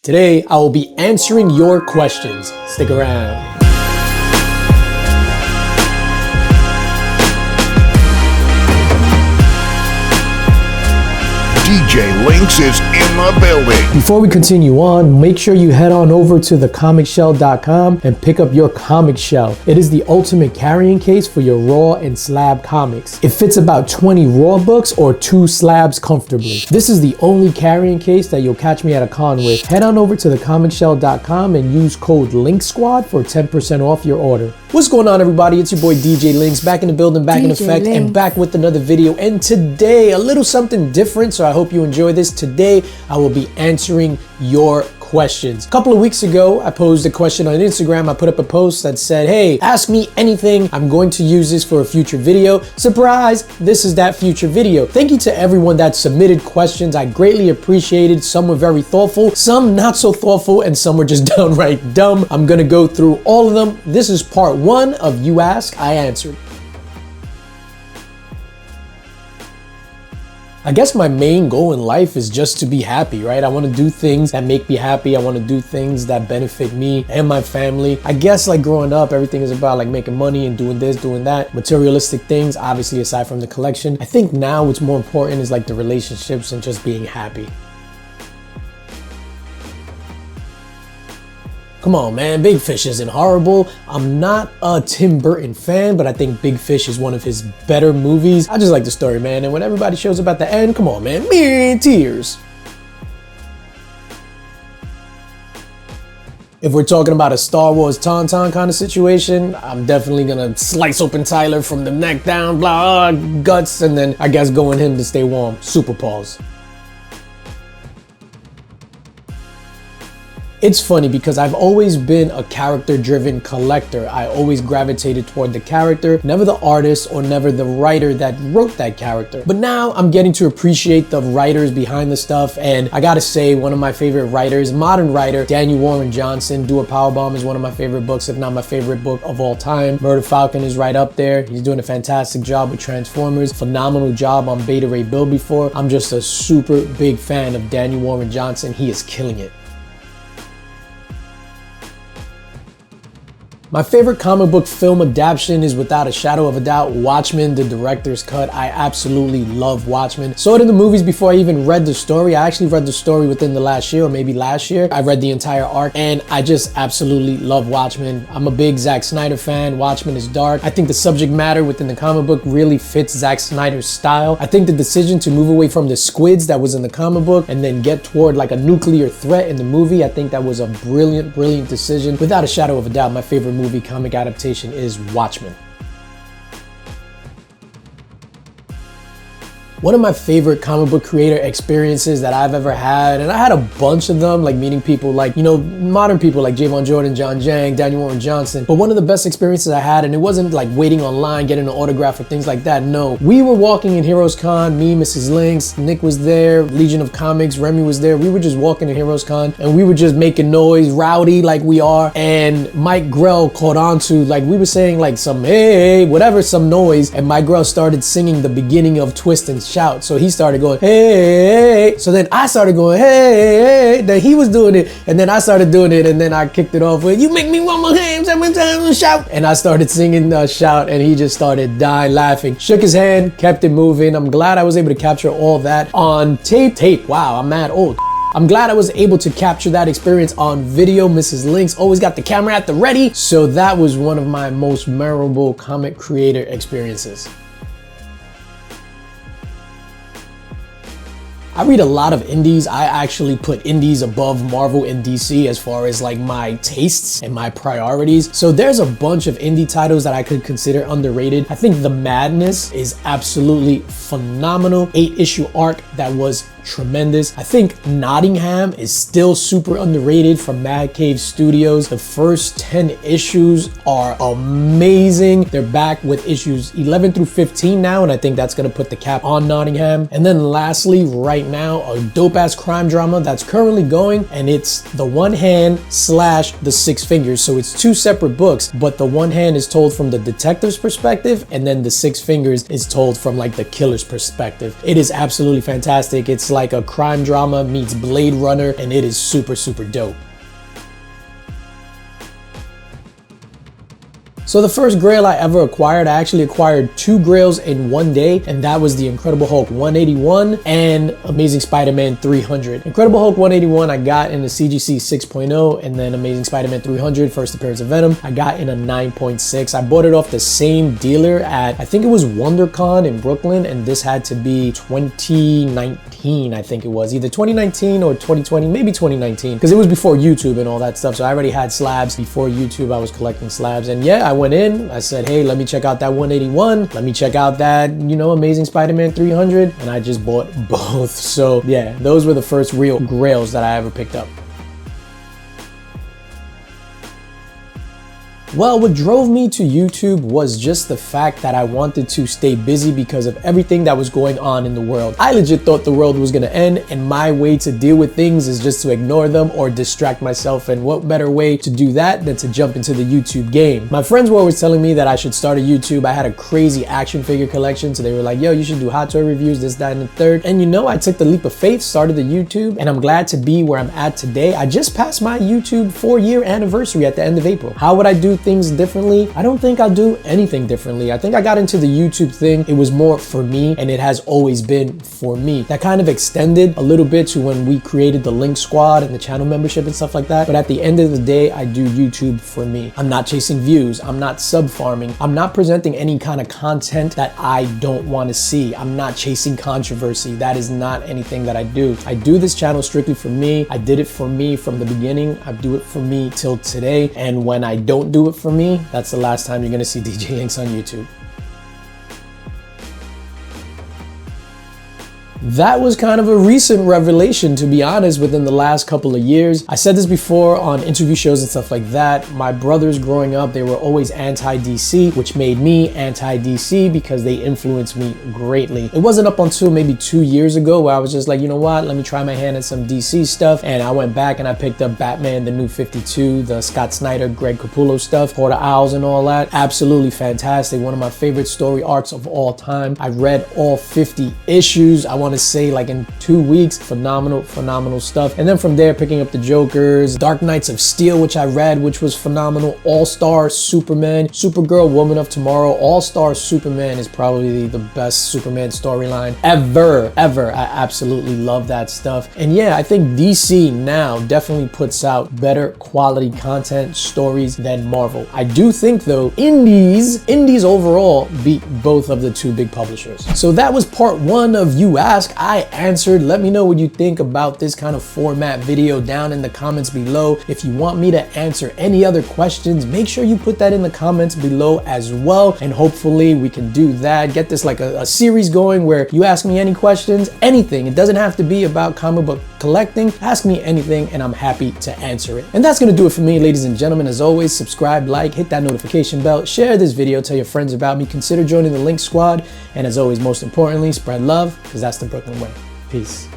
Today, I will be answering your questions. Stick around. DJ LINX is in the building. Before we continue on, make sure you head on over to thecomicshelf.com and pick up your comic shelf. It is the ultimate carrying case for your raw and slab comics. It fits about 20 raw books or 2 slabs comfortably. This is the only carrying case that you'll catch me at a con with. Head on over to thecomicshelf.com and use code LINXSQUAD for 10% off your order. What's going on, everybody? It's your boy DJ LINX, back in the building, back in effect, and back with another video. And today, a little something different, so I hope you enjoy this. Today, I will be answering your questions. A couple of weeks ago, I posed a question on Instagram. I put up a post that said, hey, ask me anything. I'm going to use this for a future video. Surprise, this is that future video. Thank you to everyone that submitted questions. I greatly appreciated. Some were very thoughtful, some not so thoughtful, and some were just downright dumb. I'm gonna go through all of them. This is part 1 of You Ask, I Answered. I guess my main goal in life is just to be happy, right? I want to do things that make me happy. I want to do things that benefit me and my family. I guess like growing up, everything is about like making money and doing this, doing that. Materialistic things, obviously aside from the collection. I think now what's more important is like the relationships and just being happy. Come on, man, Big Fish isn't horrible. I'm not a Tim Burton fan, but I think Big Fish is one of his better movies. I just like the story, man, and when everybody shows up at the end, come on, man, tears. If we're talking about a Star Wars Tauntaun kind of situation, I'm definitely gonna slice open Tyler from the neck down, blah, guts, and then I guess go in him to stay warm. Super pause. It's funny because I've always been a character-driven collector. I always gravitated toward the character, never the artist or never the writer that wrote that character. But now I'm getting to appreciate the writers behind the stuff, and I gotta say, one of my favorite writers, modern writer, Daniel Warren Johnson, Do a Powerbomb is one of my favorite books, if not my favorite book of all time. Murder Falcon is right up there. He's doing a fantastic job with Transformers, phenomenal job on Beta Ray Bill before. I'm just a super big fan of Daniel Warren Johnson. He is killing it. My favorite comic book film adaptation is without a shadow of a doubt Watchmen, the director's cut. I absolutely love Watchmen. Saw it in the movies before I even read the story. I actually read the story within the last year or maybe last year. I read the entire arc and I just absolutely love Watchmen. I'm a big Zack Snyder fan. Watchmen is dark. I think the subject matter within the comic book really fits Zack Snyder's style. I think the decision to move away from the squids that was in the comic book and then get toward like a nuclear threat in the movie, I think that was a brilliant, brilliant decision. Without a shadow of a doubt, my favorite movie comic adaptation is Watchmen. One of my favorite comic book creator experiences that I've ever had, and I had a bunch of them, like meeting people like, you know, modern people like Javon Jordan, John Jang, Daniel Warren Johnson. But one of the best experiences I had, and it wasn't like waiting online, getting an autograph or things like that. No, we were walking in Heroes Con, me, Mrs. LINX, Nick was there, Legion of Comics, Remy was there. We were just walking in Heroes Con and we were just making noise, rowdy like we are. And Mike Grell caught on to, like, we were saying like some, hey, whatever, some noise. And Mike Grell started singing the beginning of Twist and Shout. So he started going, hey, hey. So then I started going, hey, hey. Then he was doing it. And then I started doing it. And then I kicked it off with, you make me want my hands 7 times and shout. And I started singing Shout. And he just started dying laughing. Shook his hand, kept it moving. I'm glad I was able to capture all that on tape. Wow, I'm mad old. I'm glad I was able to capture that experience on video. Mrs. LINX always got the camera at the ready. So that was one of my most memorable comic creator experiences. I read a lot of indies. I actually put indies above Marvel and DC as far as like my tastes and my priorities. So there's a bunch of indie titles that I could consider underrated. I think The Madness is absolutely phenomenal. 8-issue arc that was tremendous. I think Nottingham is still super underrated from Mad Cave Studios. The first 10 issues are amazing. They're back with issues 11 through 15 now, and I think that's gonna put the cap on Nottingham. And then lastly, right now, a dope-ass crime drama that's currently going, and it's The One Hand / The Six Fingers. So it's 2 separate books, but The One Hand is told from the detective's perspective, and then The Six Fingers is told from like the killer's perspective. It is absolutely fantastic. It's like a crime drama meets Blade Runner, and it is super, super dope. So the first Grail I ever acquired, I actually acquired 2 Grails in one day, and that was the Incredible Hulk 181 and Amazing Spider-Man 300. Incredible Hulk 181 I got in the CGC 6.0, and then Amazing Spider-Man 300, first appearance of Venom, I got in a 9.6. I bought it off the same dealer at, I think it was WonderCon in Brooklyn, and this had to be 2019, I think it was. Either 2019 or 2020, maybe 2019, because it was before YouTube and all that stuff, so I already had slabs before YouTube. I was collecting slabs, and yeah, I went in, I said, hey, let me check out that 181, let me check out that, you know, Amazing Spider-Man 300, and I just bought both. So yeah, those were the first real Grails that I ever picked up. Well, what drove me to YouTube was just the fact that I wanted to stay busy because of everything that was going on in the world. I legit thought the world was gonna end, and my way to deal with things is just to ignore them or distract myself, and what better way to do that than to jump into the YouTube game. My friends were always telling me that I should start a YouTube. I had a crazy action figure collection, so they were like, yo, you should do hot toy reviews, this, that, and the third. And you know, I took the leap of faith, started the YouTube, and I'm glad to be where I'm at today. I just passed my YouTube 4-year anniversary at the end of April. How would I do things differently? I don't think I'll do anything differently. I think I got into the YouTube thing, it was more for me, and it has always been for me. That kind of extended a little bit to when we created the LINX squad and the channel membership and stuff like that. But at the end of the day, I do YouTube for me. I'm not chasing views. I'm not sub farming. I'm not presenting any kind of content that I don't want to see. I'm not chasing controversy. That is not anything that I do. I do this channel strictly for me. I did it for me from the beginning. I do it for me till today. And when I don't do it for me, that's the last time you're gonna see DJ LINX on YouTube. That was kind of a recent revelation, to be honest, within the last couple of years. I said this before on interview shows and stuff like that. My brothers growing up, they were always anti-DC, which made me anti-DC because they influenced me greatly. It wasn't up until maybe 2 years ago where I was just like, you know what, let me try my hand at some DC stuff. And I went back and I picked up Batman, the New 52, the Scott Snyder, Greg Capullo stuff, Court of Owls and all that. Absolutely fantastic. One of my favorite story arcs of all time. I read all 50 issues. I want to say like in 2 weeks. Phenomenal stuff. And then from there, picking up the Jokers, Dark Knights of Steel, which I read, which was phenomenal. All-Star Superman, Supergirl, Woman of Tomorrow. All-Star Superman is probably the best Superman storyline ever. I absolutely love that stuff. And yeah, I think DC now definitely puts out better quality content stories than Marvel. I do think though, indies overall beat both of the 2 big publishers. So that was part 1 of You Ask, I Answered. Let me know what you think about this kind of format video down in the comments below. If you want me to answer any other questions, make sure you put that in the comments below as well. And hopefully we can do that, get this like a series going where you ask me any questions, anything. It doesn't have to be about comic book collecting. Ask me anything and I'm happy to answer it. And that's gonna do it for me, ladies and gentlemen. As always, subscribe, like, hit that notification bell, share this video, tell your friends about me, consider joining the LINX squad. And as always, most importantly, spread love, because that's the Brooklyn way. Peace.